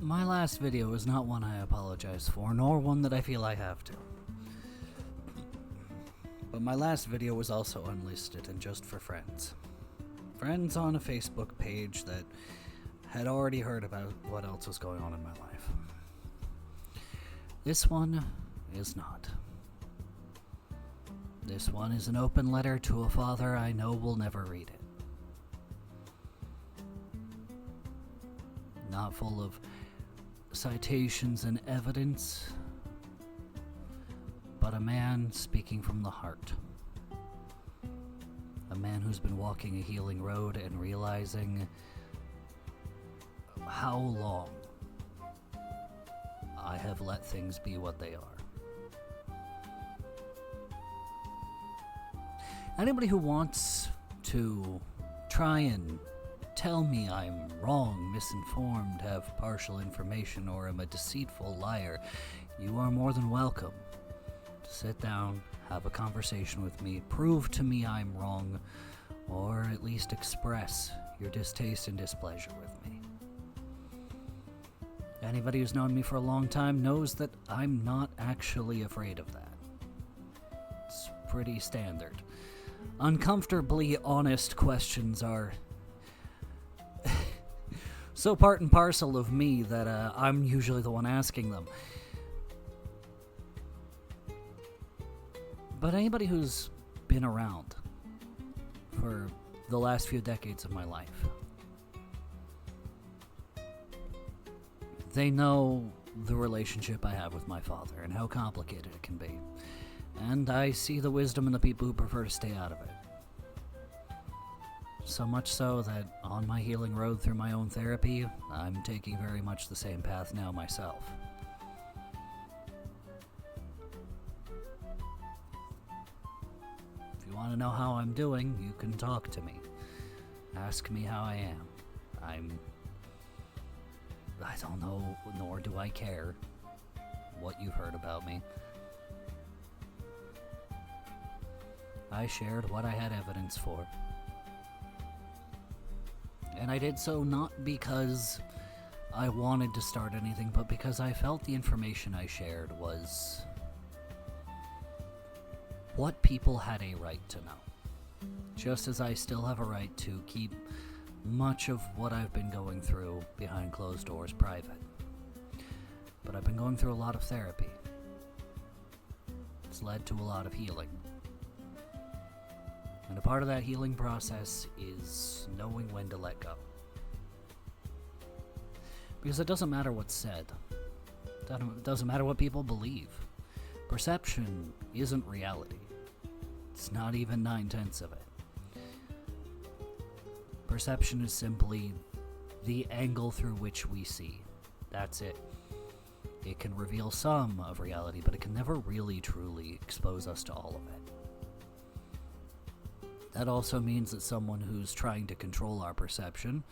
My last video is not one I apologize for, nor one that I feel I have to. But my last video was also unlisted and just for friends. Friends on a Facebook page that had already heard about what else was going on in my life. This one is not. This one is an open letter to a father I know will never read it. Not full of citations and evidence, but a man speaking from the heart. A man who's been walking a healing road and realizing how long I have let things be what they are. Anybody who wants to try and tell me I'm wrong, misinformed, have partial information, or am a deceitful liar, you are more than welcome to sit down, have a conversation with me, prove to me I'm wrong, or at least express your distaste and displeasure with me. Anybody who's known me for a long time knows that I'm not actually afraid of that. It's pretty standard. Uncomfortably honest questions are so part and parcel of me that I'm usually the one asking them. But anybody who's been around for the last few decades of my life, they know the relationship I have with my father and how complicated it can be. And I see the wisdom in the people who prefer to stay out of it. So much so that on my healing road through my own therapy, I'm taking very much the same path now myself. If you want to know how I'm doing, you can talk to me. Ask me how I am. I don't know, nor do I care what you've heard about me. I shared what I had evidence for. And I did so not because I wanted to start anything, but because I felt the information I shared was what people had a right to know. Just as I still have a right to keep much of what I've been going through behind closed doors private. But I've been going through a lot of therapy. It's led to a lot of healing. And a part of that healing process is knowing when to let go. Because it doesn't matter what's said. It doesn't matter what people believe. Perception isn't reality. It's not even 9/10 of it. Perception is simply the angle through which we see. That's it. It can reveal some of reality, but it can never really truly expose us to all of it. That also means that someone who's trying to control our perception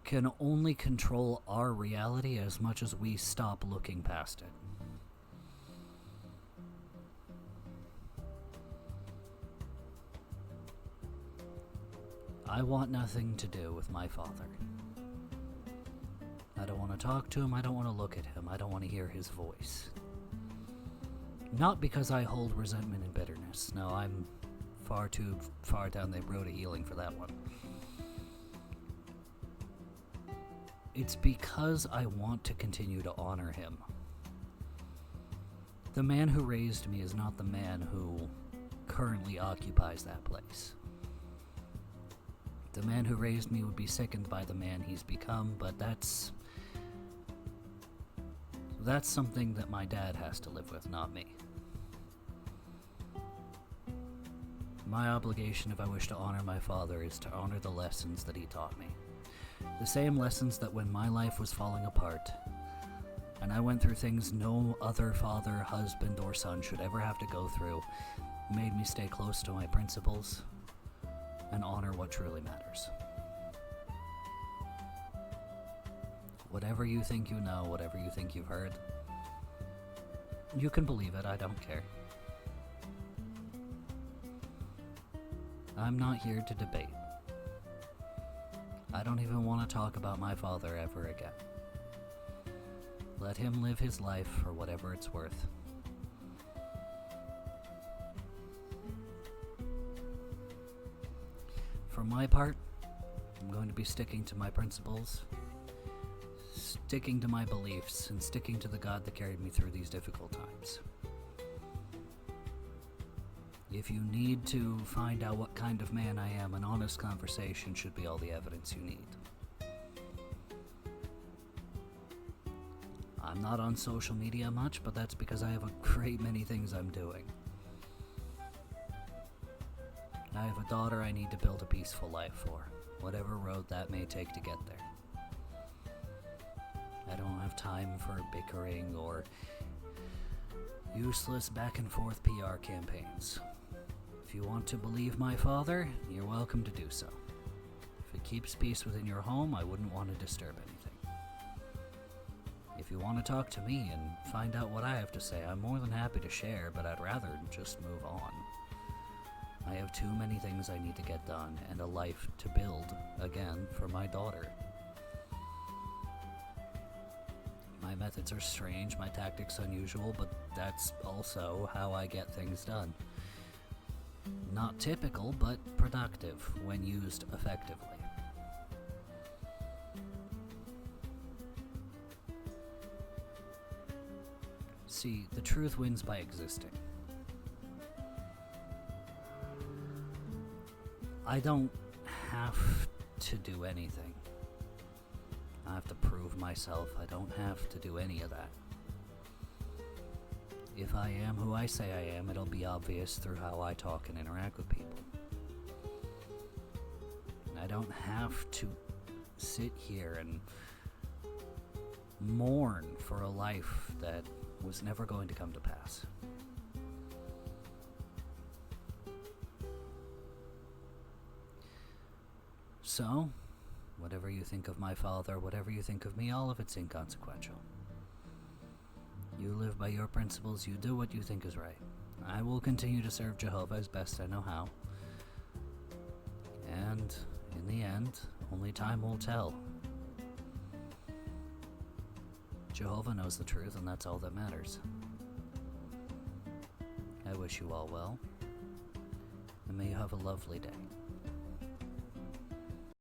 can only control our reality as much as we stop looking past it. I want nothing to do with my father. I don't want to talk to him, I don't want to look at him, I don't want to hear his voice. Not because I hold resentment and bitterness. No, I'm far too far down the road of healing for that one. It's because I want to continue to honor him. The man who raised me is not the man who currently occupies that place. The man who raised me would be sickened by the man he's become, but that's something that my dad has to live with, not me. My obligation, if I wish to honor my father, is to honor the lessons that he taught me. The same lessons that when my life was falling apart, and I went through things no other father, husband, or son should ever have to go through, made me stay close to my principles and honor what truly matters. Whatever you think you know, whatever you think you've heard, you can believe it, I don't care. I'm not here to debate. I don't even want to talk about my father ever again. Let him live his life for whatever it's worth. For my part, I'm going to be sticking to my principles, sticking to my beliefs, and sticking to the God that carried me through these difficult times. If you need to find out what kind of man I am, an honest conversation should be all the evidence you need. I'm not on social media much, but that's because I have a great many things I'm doing. I have a daughter I need to build a peaceful life for, whatever road that may take to get there. I don't have time for bickering or useless back and forth PR campaigns. If you want to believe my father, you're welcome to do so. If it keeps peace within your home, I wouldn't want to disturb anything. If you want to talk to me and find out what I have to say, I'm more than happy to share, but I'd rather just move on. I have too many things I need to get done and a life to build, again, for my daughter. My methods are strange, my tactics unusual, but that's also how I get things done. Not typical, but productive when used effectively. See, the truth wins by existing. I don't have to do anything. I have to prove myself. I don't have to do any of that. If I am who I say I am, it'll be obvious through how I talk and interact with people. I don't have to sit here and mourn for a life that was never going to come to pass. So, whatever you think of my father, whatever you think of me, all of it's inconsequential. You live by your principles, you do what you think is right. I will continue to serve Jehovah as best I know how. And, in the end, only time will tell. Jehovah knows the truth, and that's all that matters. I wish you all well, and may you have a lovely day.